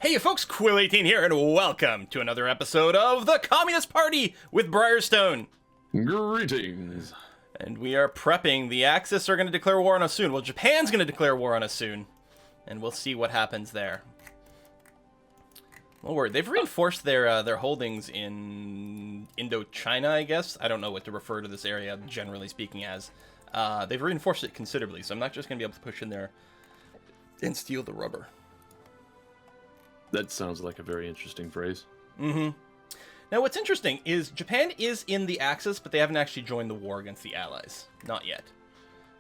Hey folks, Quill18 here, and welcome to another episode of the Communist Party with Briarstone. Greetings. And we are prepping. The Axis are going to declare war on us soon. Well, Japan's going to declare war on us soon. And we'll see what happens there. Well, they've reinforced their holdings in Indochina, I guess. I don't know what to refer to this area, generally speaking, as. They've reinforced it considerably, so I'm not just going to be able to push in there and steal the rubber. That sounds like a very interesting phrase. Mm-hmm. Now, what's interesting is Japan is in the Axis, but they haven't actually joined the war against the Allies. Not yet.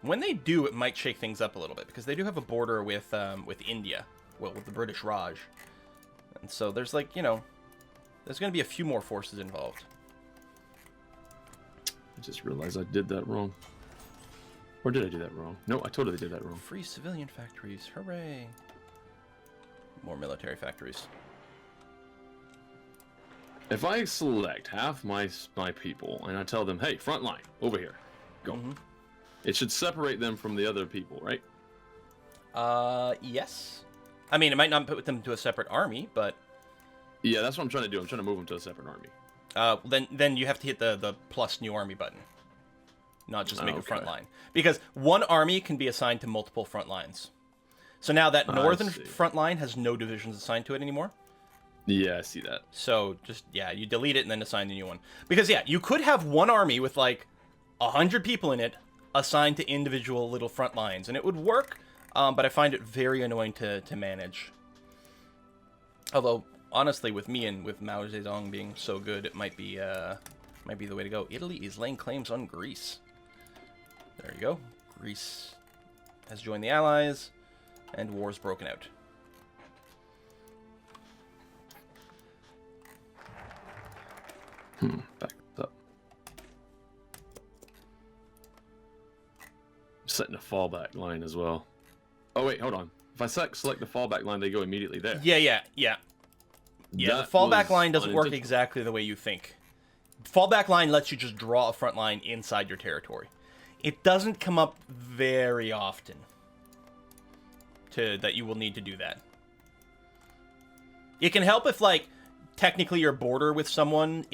When they do, it might shake things up a little bit, because they do have a border with India, well, with the British Raj. And so there's, like, you know, there's going to be a few more forces involved. I just realized I did that wrong. Or did I do that wrong? No, I totally did that wrong. Free civilian factories. Hooray. More military factories. If I select half my people and I tell them, hey, front line, over here, go. Mm-hmm. It should separate them from the other people, right? Yes. I mean, it might not put them to a separate army, but... Yeah, that's what I'm trying to do. I'm trying to move them to a separate army. Then you have to hit the plus new army button. Not just make a front line. Because one army can be assigned to multiple front lines. So now that northern front line has no divisions assigned to it anymore. Yeah, I see that. So just, yeah, you delete it and then assign the new one. Because, yeah, you could have one army with, like, 100 people in it assigned to individual little front lines. And it would work, but I find it very annoying to manage. Although, honestly, with me and with Mao Zedong being so good, it might be the way to go. Italy is laying claims on Greece. There you go. Greece has joined the Allies. And war's broken out. Back up. I'm setting a fallback line as well. Oh wait, hold on. If I select the fallback line, they go immediately there. Yeah. The fallback line doesn't work exactly the way you think. Fallback line lets you just draw a front line inside your territory. It doesn't come up very often. That you will need to do that. It can help if, like, technically your border with someone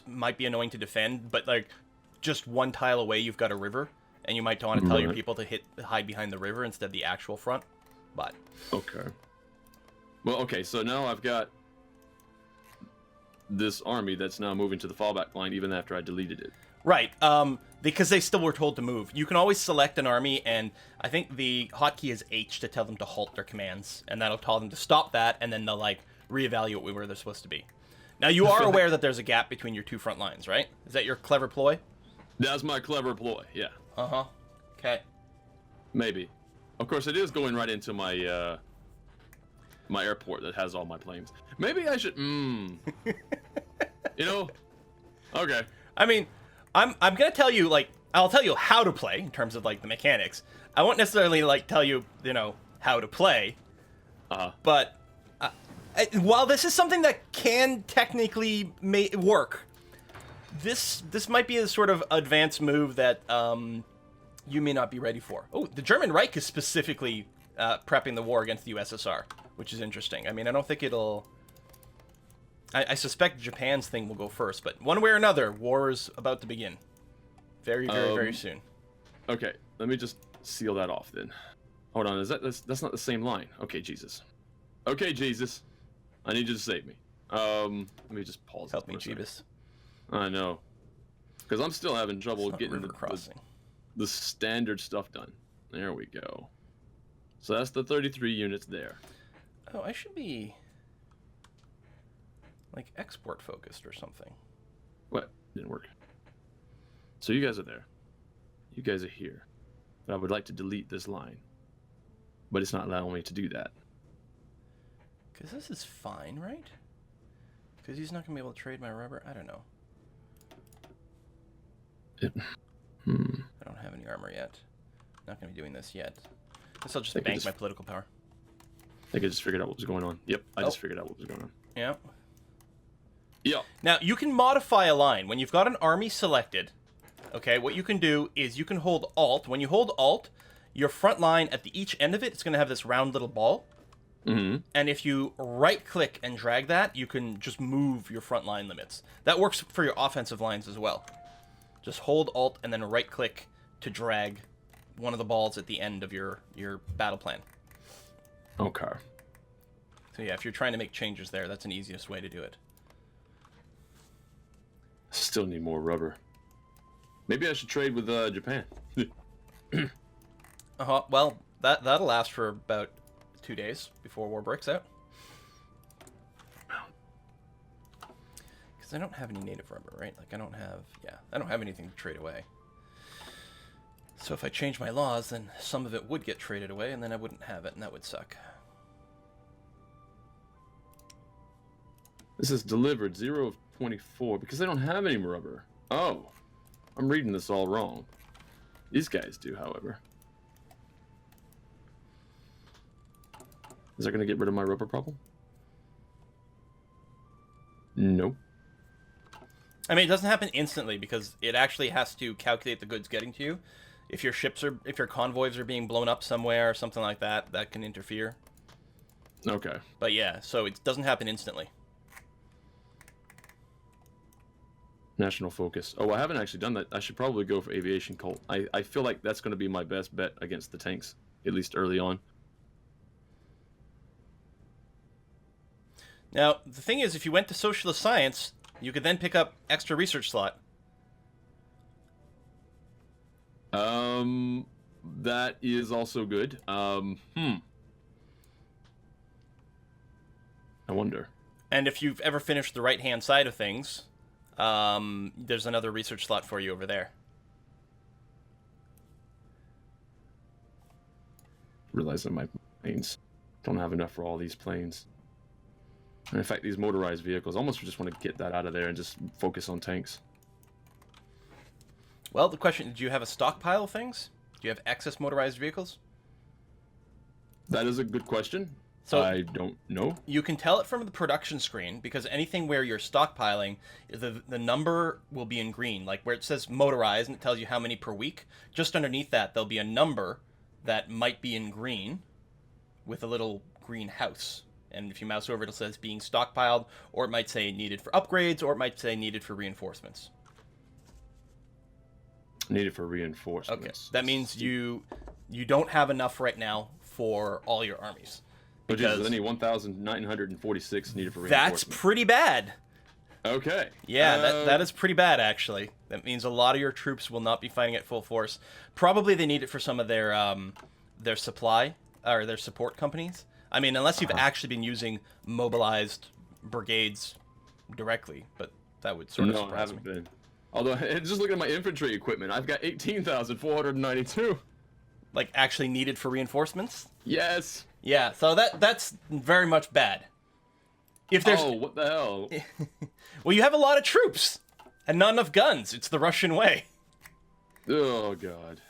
might be annoying to defend, but, like, just one tile away you've got a river, and you might want to tell your people to hide behind the river instead of the actual front. But okay. Well, okay, so now I've got this army that's now moving to the fallback line even after I deleted it. Right, because they still were told to move. You can always select an army, and I think the hotkey is H to tell them to halt their commands, and that'll tell them to stop that, and then they'll, like, reevaluate where they're supposed to be. Now, you are aware that there's a gap between your two front lines, right? Is that your clever ploy? That's my clever ploy, yeah. Uh-huh. Okay. Maybe. Of course, it is going right into my, my airport that has all my planes. Maybe I should, You know? Okay. I mean... I'm gonna tell you, like, I'll tell you how to play in terms of, like, the mechanics. I won't necessarily, like, tell you, you know, how to play. But while this is something that can technically work, this might be a sort of advanced move that you may not be ready for. Oh, the German Reich is specifically prepping the war against the USSR, which is interesting. I mean, I don't think it'll... I suspect Japan's thing will go first, but one way or another, war is about to begin. Very, very, very soon. Okay, let me just seal that off then. Hold on, that's not the same line. Okay, Jesus. Okay, Jesus. I need you to save me. Let me just pause. Help me, Jeebus. I know. Because I'm still having trouble getting the standard stuff done. There we go. So that's the 33 units there. Oh, I should be... like export focused or something. What? Didn't work. So you guys are there. You guys are here. But I would like to delete this line. But it's not allowing me to do that. Because this is fine, right? Because he's not going to be able to trade my rubber? I don't know. I don't have any armor yet. Not going to be doing this yet. Guess I'll just bank my political power. I think I just figured out what was going on. Yep, I just figured out what was going on. Yeah. Yeah. Now, you can modify a line. When you've got an army selected, okay, what you can do is you can hold Alt. When you hold Alt, your front line at each end of it, it's going to have this round little ball. And if you right-click and drag that, you can just move your front line limits. That works for your offensive lines as well. Just hold Alt and then right-click to drag one of the balls at the end of your battle plan. Okay. So yeah, if you're trying to make changes there, that's an easiest way to do it. Still need more rubber. Maybe I should trade with Japan. Well, that'll last for about 2 days before war breaks out. Because I don't have any native rubber, right? Like, I don't have anything to trade away. So if I change my laws, then some of it would get traded away, and then I wouldn't have it, and that would suck. This is delivered 0 of 24 because they don't have any rubber. Oh, I'm reading this all wrong. These guys do, however. Is that going to get rid of my rubber problem? Nope. I mean, it doesn't happen instantly because it actually has to calculate the goods getting to you. If your if your convoys are being blown up somewhere or something like that, that can interfere. Okay. But yeah, so it doesn't happen instantly. National focus. Oh, I haven't actually done that. I should probably go for aviation cult. I feel like that's going to be my best bet against the tanks, at least early on. Now, the thing is, if you went to socialist science, you could then pick up extra research slot. That is also good. I wonder. And if you've ever finished the right-hand side of things, there's another research slot for you over there. Realizing my planes don't have enough for all these planes. And in fact, these motorized vehicles, I almost just want to get that out of there and just focus on tanks. Well, the question, do you have a stockpile of things? Do you have excess motorized vehicles? That is a good question. So I don't know. You can tell it from the production screen, because anything where you're stockpiling, the number will be in green. Like where it says motorized and it tells you how many per week, just underneath that there'll be a number that might be in green with a little green house. And if you mouse over it, it says being stockpiled, or it might say needed for upgrades, or it might say needed for reinforcements. Needed for reinforcements. Okay, that means you don't have enough right now for all your armies. Which is only 1,946 needed for reinforcements. That's pretty bad. Okay. Yeah, that is pretty bad, actually. That means a lot of your troops will not be fighting at full force. Probably they need it for some of their supply, or their support companies. I mean, unless you've actually been using mobilized brigades directly, but that would sort of surprise me. No, I haven't been. Although, just looking at my infantry equipment, I've got 18,492. Like, actually needed for reinforcements? Yes. Yeah, so that's very much bad. If there's... Oh, what the hell? Well, you have a lot of troops, and not enough guns. It's the Russian way. Oh, God.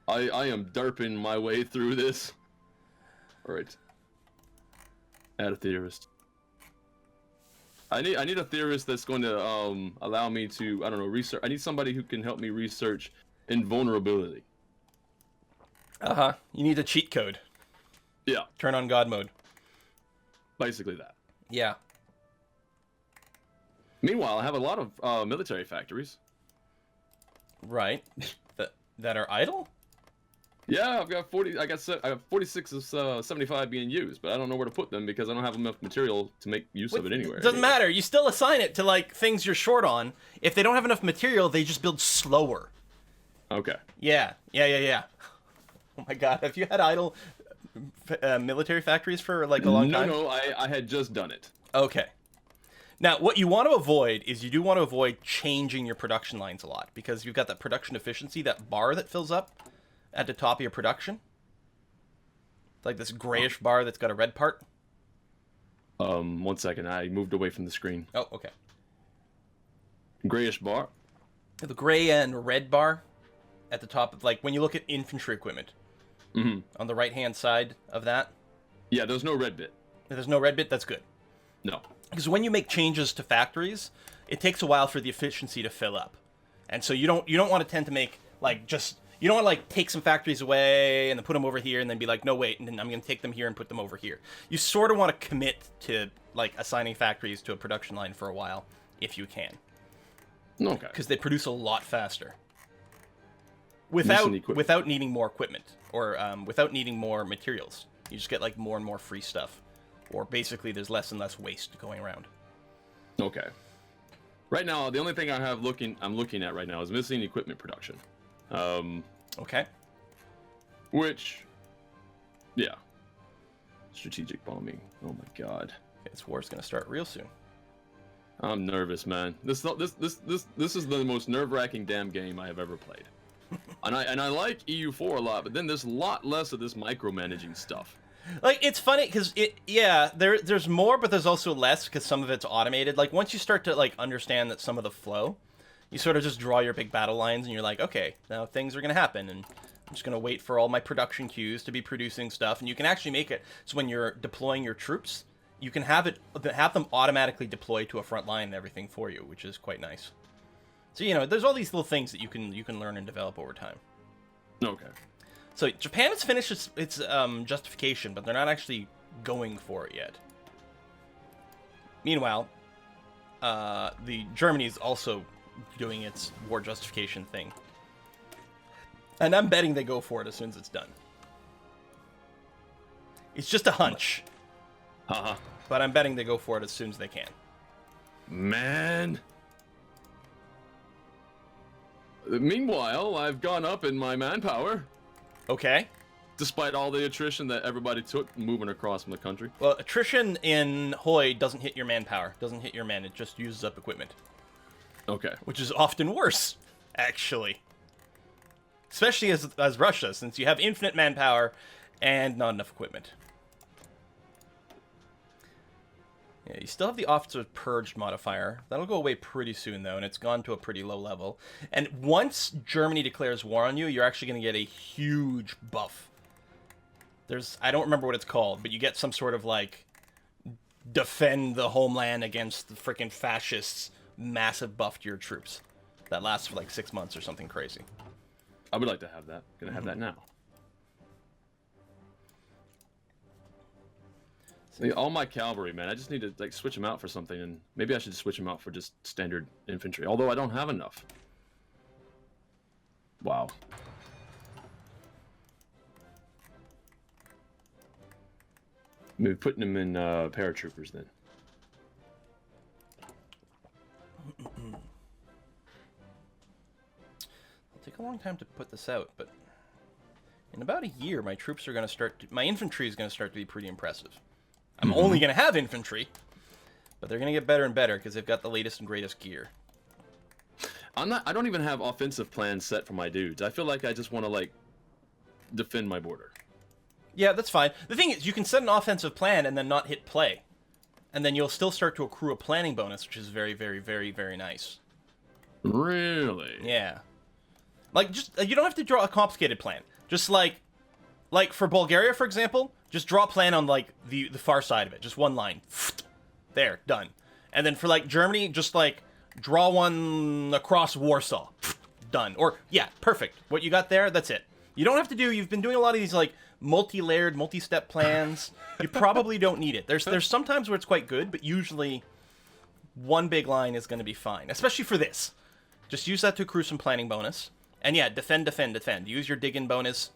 I am derping my way through this. Alright. Add a theorist. I need a theorist that's going to allow me to, I don't know, research. I need somebody who can help me research invulnerability. You need a cheat code. Yeah. Turn on God mode. Basically that. Yeah. Meanwhile, I have a lot of military factories. Right. that are idle? Yeah, I've got 40. I have 46 of 75 being used, but I don't know where to put them because I don't have enough material to make use of it anywhere. It doesn't matter. You still assign it to like things you're short on. If they don't have enough material, they just build slower. Okay. Yeah. Oh my God, have you had idle military factories for like a long time? No, I had just done it. Okay. Now, what you want to avoid is you do want to avoid changing your production lines a lot, because you've got that production efficiency, that bar that fills up at the top of your production. It's like this grayish bar that's got a red part. 1 second, I moved away from the screen. Oh, okay. Grayish bar? The gray and red bar at the top of, like, when you look at infantry equipment. Mm-hmm. On the right-hand side of that. Yeah, there's no red bit. If there's no red bit, that's good. No. Because when you make changes to factories, it takes a while for the efficiency to fill up. And so you don't want to tend to make, like, just... You don't want to like take some factories away and then put them over here and then be like, no, wait, and then I'm going to take them here and put them over here. You sort of want to commit to like assigning factories to a production line for a while, if you can. Okay. Because they produce a lot faster. Without needing more equipment or without needing more materials. You just get like more and more free stuff. Or basically there's less and less waste going around. Okay. Right now, the only thing I'm looking at right now is missing equipment production. Okay. Which, yeah. Strategic bombing. Oh my god. This war's gonna start real soon. I'm nervous, man. This is the most nerve-wracking damn game I have ever played. and I like EU4 a lot, but then there's a lot less of this micromanaging stuff. Like, it's funny because there's more, but there's also less because some of it's automated. Like, once you start to like understand that some of the flow, you sort of just draw your big battle lines and you're like, okay, now things are gonna happen, and I'm just gonna wait for all my production queues to be producing stuff, and you can actually make it so when you're deploying your troops, you can have them automatically deploy to a front line and everything for you, which is quite nice. So there's all these little things that you can learn and develop over time. Okay. So Japan has finished its justification, but they're not actually going for it yet. Meanwhile, the Germany is also doing its war justification thing, and I'm betting they go for it as soon as it's done. It's just a hunch, but I'm betting they go for it as soon as they can. Man. Meanwhile, I've gone up in my manpower. Okay. Despite all the attrition that everybody took moving across from the country. Well, attrition in Hoi doesn't hit your manpower. Doesn't hit your men. It just uses up equipment. Okay. Which is often worse, actually. Especially as Russia, since you have infinite manpower and not enough equipment. Yeah, you still have the Officer Purged modifier. That'll go away pretty soon, though, and it's gone to a pretty low level. And once Germany declares war on you, you're actually going to get a huge buff. I don't remember what it's called, but you get some sort of, like, defend the homeland against the frickin' fascists massive buff to your troops. That lasts for, like, 6 months or something crazy. I would like to have that. Gonna have that now. See, all my cavalry, man, I just need to like switch them out for something, and maybe I should switch them out for just standard infantry, although I don't have enough. Wow. Maybe putting them in paratroopers then. It'll take a long time to put this out, but in about a year, my troops are going to my infantry is going to start to be pretty impressive. I'm only going to have infantry, but they're going to get better and better because they've got the latest and greatest gear. I don't even have offensive plans set for my dudes. I feel like I just want to like defend my border. Yeah, that's fine. The thing is, you can set an offensive plan and then not hit play. And then you'll still start to accrue a planning bonus, which is very, very, very, very nice. Really? Yeah. Like, just you don't have to draw a complicated plan. Just like for Bulgaria, for example, just draw a plan on like the far side of it. Just one line. There, done. And then for like Germany, just like draw one across Warsaw. Done. Or yeah, perfect. What you got there, that's it. You don't have to you've been doing a lot of these like multi-layered, multi-step plans. You probably don't need it. There's sometimes where it's quite good, but usually one big line is going to be fine, especially for this. Just use that to accrue some planning bonus. And yeah, defend, defend, defend. Use your dig-in bonus.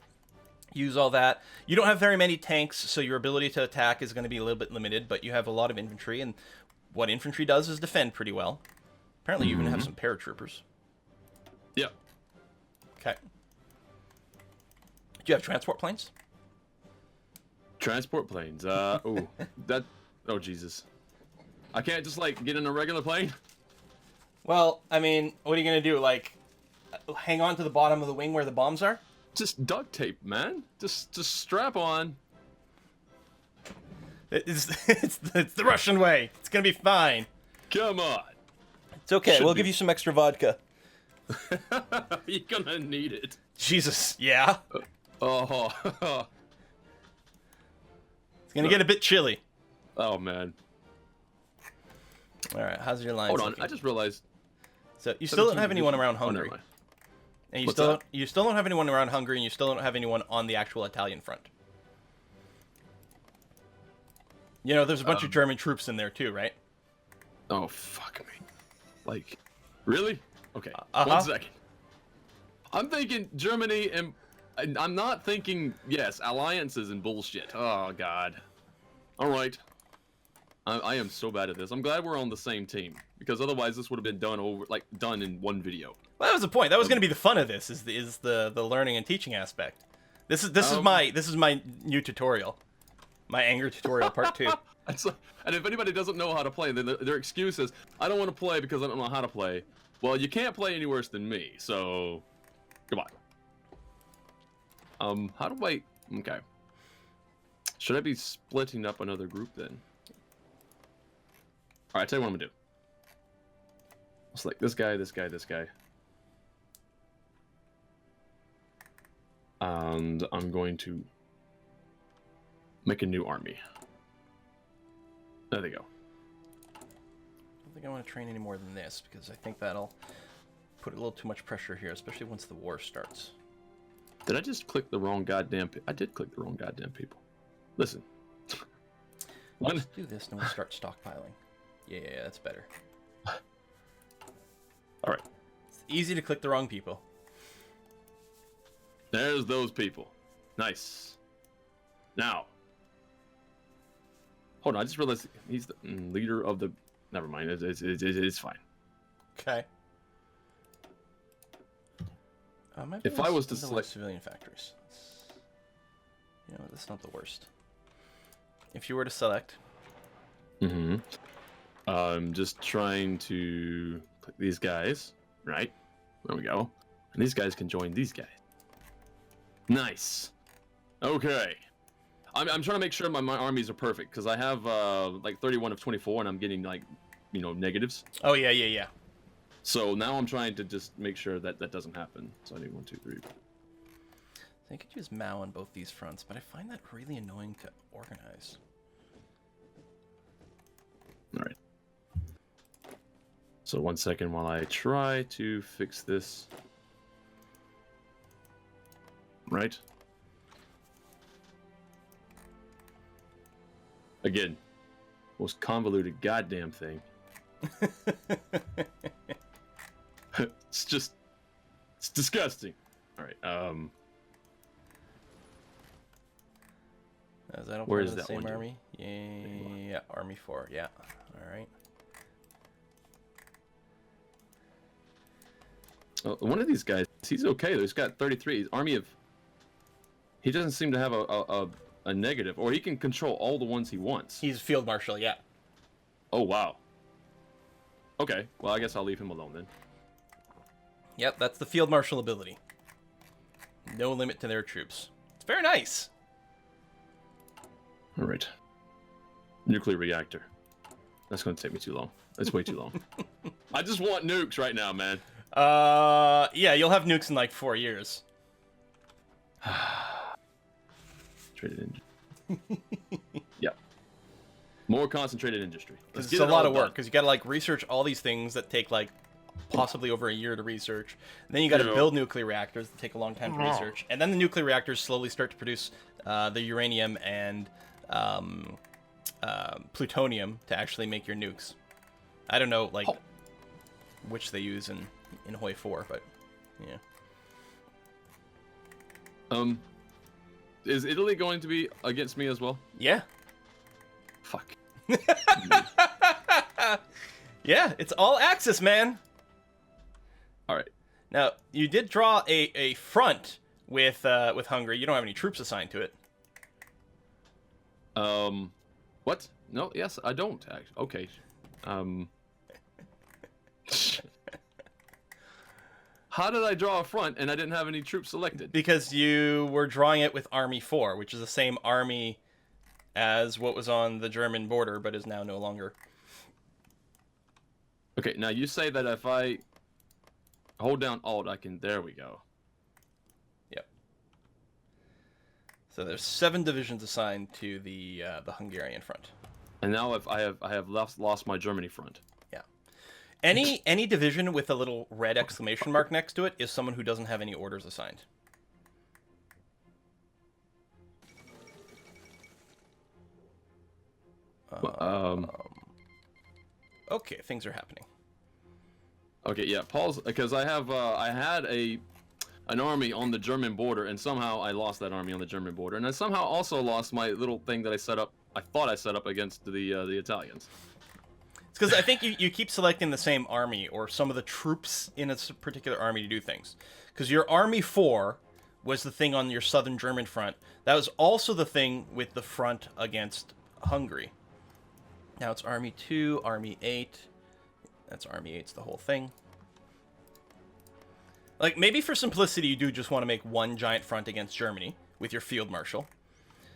Use all that. You don't have very many tanks, so your ability to attack is going to be a little bit limited, but you have a lot of infantry, and what infantry does is defend pretty well. Apparently you even have some paratroopers. Yep. Okay. Do you have transport planes? Transport planes. Oh, Jesus. I can't just, like, get in a regular plane? Well, I mean, what are you going to do? Like, hang on to the bottom of the wing where the bombs are? Just duct tape, man. Just strap on. It's the Russian way. It's going to be fine. Come on. It's okay. We'll give you some extra vodka. You're gonna need it. Jesus, yeah. Oh. It's going to get a bit chilly. Oh, man. All right, how's your line? Hold on, I just realized. So you still don't have anyone around Hungary. And What's that? you still don't have anyone around Hungary, and you still don't have anyone on the actual Italian front. You know, there's a bunch of German troops in there too, right? Oh, fuck me. Like, really? Okay, Uh-huh. 1 second. I'm thinking Germany, and I'm not thinking, yes, alliances and bullshit. Oh, God. All right. I am so bad at this. I'm glad we're on the same team, because otherwise this would have been done in one video. Well, that was the point. That was going to be the fun of this, is the learning and teaching aspect. This is my new tutorial. My anger tutorial part 2. And if anybody doesn't know how to play, their excuse is, I don't want to play because I don't know how to play. Well, you can't play any worse than me, so goodbye. How do I... Okay. Should I be splitting up another group then? Alright, tell you what I'm gonna do. I'll select this guy, this guy, this guy. And I'm going to make a new army. There they go. I don't think I want to train any more than this, because I think that'll put a little too much pressure here, especially once the war starts. Did I just click the wrong goddamn... I did click the wrong goddamn people. Listen. Let's do this, and we'll start stockpiling. Yeah, that's better. Alright. It's easy to click the wrong people. There's those people. Nice. Now. Hold on, I just realized he's the leader of the... Never mind, it's fine. Okay. If I was to select... civilian factories. You know, that's not the worst. If you were to select... Mm-hmm. I'm just trying to click these guys, right? There we go. And these guys can join these guys. Nice. Okay. I'm trying to make sure my armies are perfect, because I have like 31 of 24, and I'm getting like, you know, negatives. Oh yeah. So now I'm trying to just make sure that that doesn't happen. So I need 1, 2, 3. I could use Mao on both these fronts, but I find that really annoying to organize. All right. So 1 second while I try to fix this. Right. Again, most convoluted goddamn thing. It's disgusting. All right. Is that where part is of the that same one? army? Yeah, Army 4. Yeah. All right. One of these guys, he's okay though. He's got 33. He's army of. He doesn't seem to have a negative, or he can control all the ones he wants. He's field marshal. Yeah. Oh wow. Okay. Well, I guess I'll leave him alone then. Yep, that's the field marshal ability. No limit to their troops. It's very nice. All right. Nuclear reactor. That's going to take me too long. That's way too long. I just want nukes right now, man. Yeah, you'll have nukes in like 4 years. Traded industry. Yep. More concentrated industry. Because it's a lot of work. Because you got to like research all these things that take like possibly over a year to research. And then you got to build nuclear reactors that take a long time to research. And then the nuclear reactors slowly start to produce the uranium and plutonium to actually make your nukes. I don't know like which they use in Hoi 4, but yeah. Is Italy going to be against me as well? Yeah. Fuck. Yeah, it's all Axis, man. All right. Now, you did draw a front with Hungary. You don't have any troops assigned to it. What? No, yes, I don't actually. Okay. How did I draw a front and I didn't have any troops selected? Because you were drawing it with Army 4, which is the same army as what was on the German border, but is now no longer. Okay, now you say that if I hold down Alt, I can. There we go. Yep. So there's 7 divisions assigned to the Hungarian front. And now if I have lost my Germany front. Yeah. Any division with a little red exclamation mark next to it is someone who doesn't have any orders assigned. Okay, things are happening. Okay, yeah, Paul's because I had an army on the German border, and somehow I lost that army on the German border, and I somehow also lost my little thing that I set up. I thought I set up against the Italians. It's because I think you keep selecting the same army or some of the troops in a particular army to do things. Because your Army 4 was the thing on your southern German front. That was also the thing with the front against Hungary. Now it's Army 2, Army 8. That's Army 8's the whole thing. Like, maybe for simplicity, you do just want to make one giant front against Germany with your field marshal.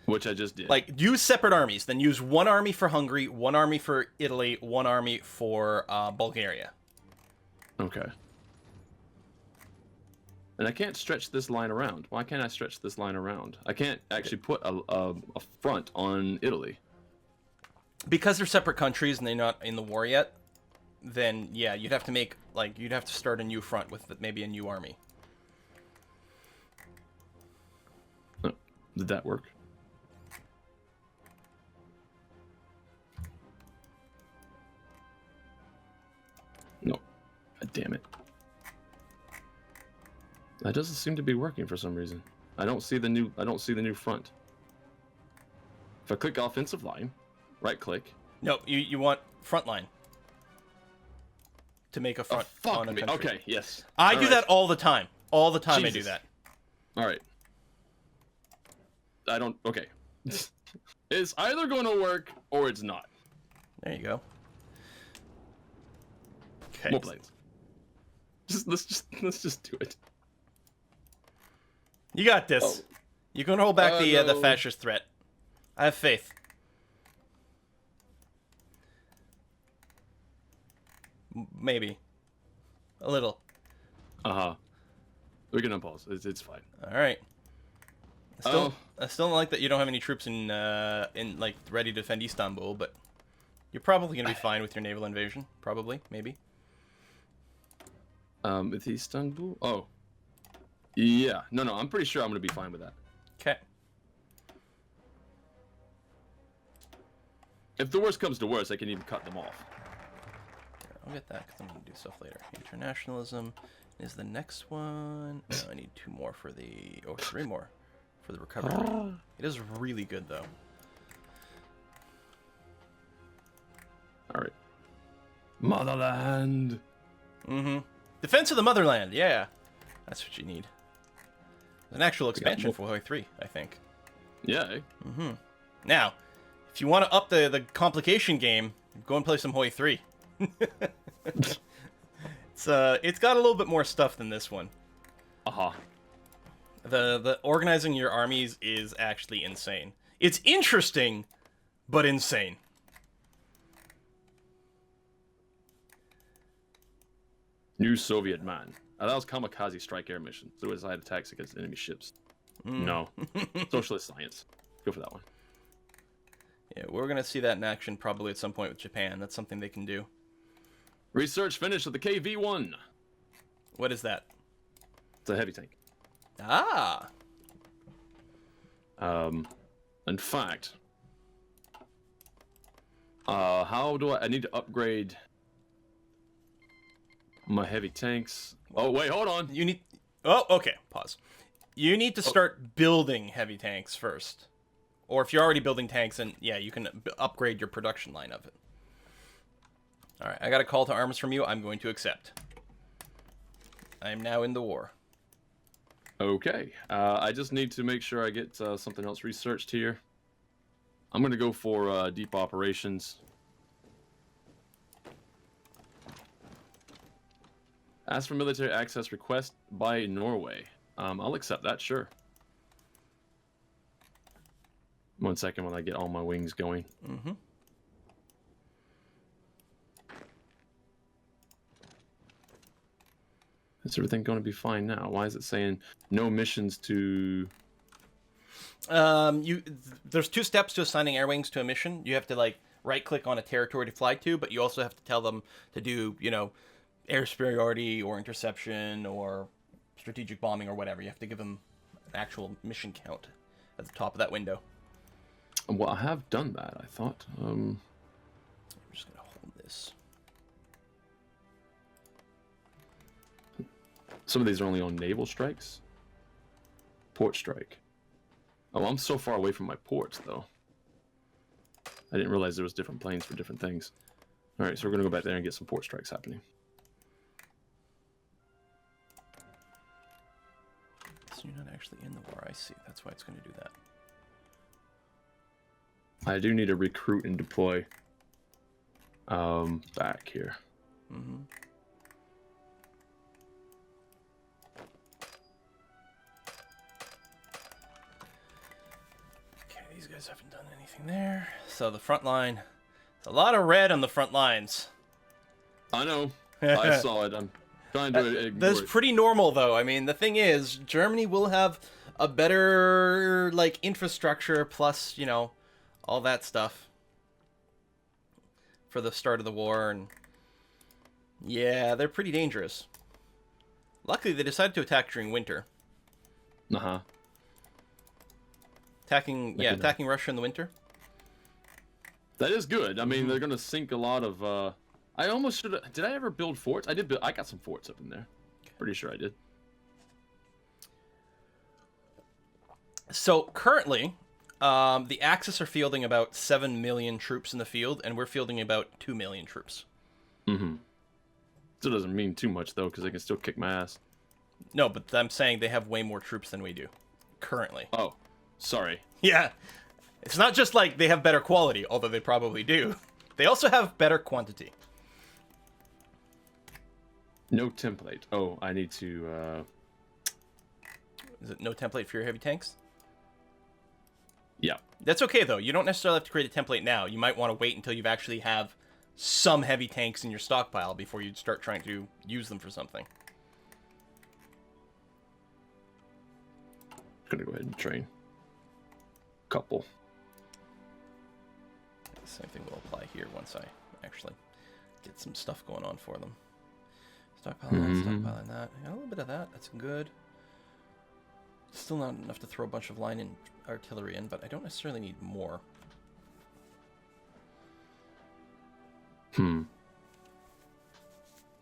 Which I just did. Like, use separate armies. Then use one army for Hungary, one army for Italy, one army for Bulgaria. Okay. And I can't stretch this line around. Why can't I stretch this line around? I can't actually put a front on Italy. Because they're separate countries and they're not in the war yet, then, yeah, you'd have to make, like, you'd have to start a new front with maybe a new army. Oh, did that work? No. God damn it. That doesn't seem to be working for some reason. I don't see the new front. If I click offensive line, right click. No, you want front line. To make a front on a country. Okay, yes. I do that all the time. All the time Jesus. I do that. All right. I don't. Okay. It's either going to work or it's not. There you go. Okay. More planes. Let's just do it. You got this. Oh. You can hold back the no. fascist threat. I have faith. Maybe. A little. Uh-huh. We can unpause. It's fine. All right. I still don't like that you don't have any troops in like ready to defend Istanbul, but you're probably gonna be fine with your naval invasion. Probably, maybe. With Istanbul? Oh. Yeah. No, I'm pretty sure I'm gonna be fine with that. Okay. If the worst comes to worst, I can even cut them off. I'll get that because I'm going to do stuff later. Internationalism is the next one. No, I need 2 more for the... Oh, 3 more for the recovery. It is really good, though. Alright. Motherland! Mm-hmm. Defense of the Motherland, yeah. That's what you need. There's an actual expansion for Hoi 3, I think. Yeah, eh? Mm-hmm. Now, if you want to up the complication game, go and play some Hoi 3. It's got a little bit more stuff than this one. The organizing your armies is actually insane. It's interesting, but insane. New Soviet man. Allows kamikaze strike air mission. Suicide attacks against enemy ships. No. Socialist science. Go for that one. Yeah, we're gonna see that in action probably at some point with Japan. That's something they can do. Research finished with the KV-1. What is that? It's a heavy tank. Ah. In fact, how do I need to upgrade my heavy tanks? Oh wait, hold on. You need. Oh, okay. Pause. You need to start building heavy tanks first, or if you're already building tanks, then yeah, you can upgrade your production line of it. All right, I got a call to arms from you. I'm going to accept. I am now in the war. Okay. I just need to make sure I get something else researched here. I'm going to go for deep operations. Ask for military access request by Norway. I'll accept that, sure. 1 second when I get all my wings going. Mm-hmm. Is everything going to be fine now? Why is it saying no missions to... There's 2 steps to assigning air wings to a mission. You have to, like, right-click on a territory to fly to, but you also have to tell them to do, you know, air superiority or interception or strategic bombing or whatever. You have to give them an actual mission count at the top of that window. Well, I have done that, I thought. I'm just going to hold this. Some of these are only on naval strikes. Port strike. Oh, I'm so far away from my ports, though. I didn't realize there was different planes for different things. All right, so we're going to go back there and get some port strikes happening. So you're not actually in the war, I see. That's why it's going to do that. I do need to recruit and deploy back here. Mm-hmm. Okay, these guys haven't done anything there. So the front line, there's a lot of red on the front lines. I know. I saw it. I'm trying to ignore That's it. pretty normal, though. I mean, the thing is, Germany will have a better, like, infrastructure plus, you know, all that stuff for the start of the war, and yeah, they're pretty dangerous. Luckily, they decided to attack during winter. Uh-huh. Attacking Russia in the winter. That is good. I mean, they're going to sink a lot of... I almost should have... Did I ever build forts? I did build... I got some forts up in there. Pretty sure I did. So, currently, the Axis are fielding about 7 million troops in the field, and we're fielding about 2 million troops. Mm-hmm. Still doesn't mean too much, though, because they can still kick my ass. No, but I'm saying they have way more troops than we do, currently. Oh, sorry. Yeah. It's not just like they have better quality, although they probably do. They also have better quantity. No template. Oh, I need to... Is it no template for your heavy tanks? Yeah. That's okay, though. You don't necessarily have to create a template now. You might want to wait until you actually have some heavy tanks in your stockpile before you start trying to use them for something. I'm gonna go ahead and train. Couple. The same thing will apply here once I actually get some stuff going on for them. Stockpiling that, stockpiling that. I got a little bit of that. That's good. Still not enough to throw a bunch of line and artillery in, but I don't necessarily need more.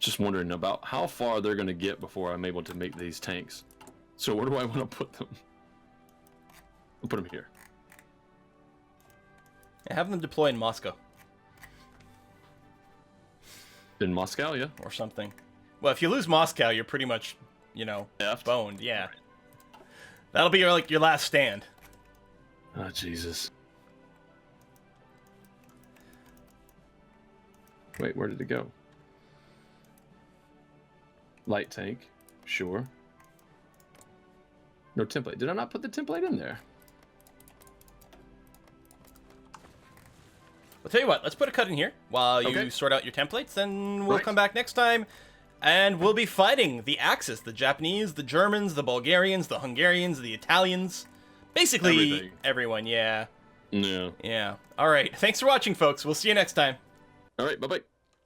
Just wondering about how far they're going to get before I'm able to make these tanks. So where do I want to put them? I'll put them here. Yeah, have them deploy in Moscow. In Moscow, yeah? Or something. Well, if you lose Moscow, you're pretty much, you know, boned. Yeah. Right. That'll be your last stand. Oh, Jesus. Wait, where did it go? Light tank. Sure. No template. Did I not put the template in there? I'll tell you what, let's put a cut in here while you sort out your templates, then we'll come back next time, and we'll be fighting the Axis, the Japanese, the Germans, the Bulgarians, the Hungarians, the Italians. Basically, everyone, yeah. Yeah. Yeah. All right. Thanks for watching, folks. We'll see you next time. All right, bye-bye.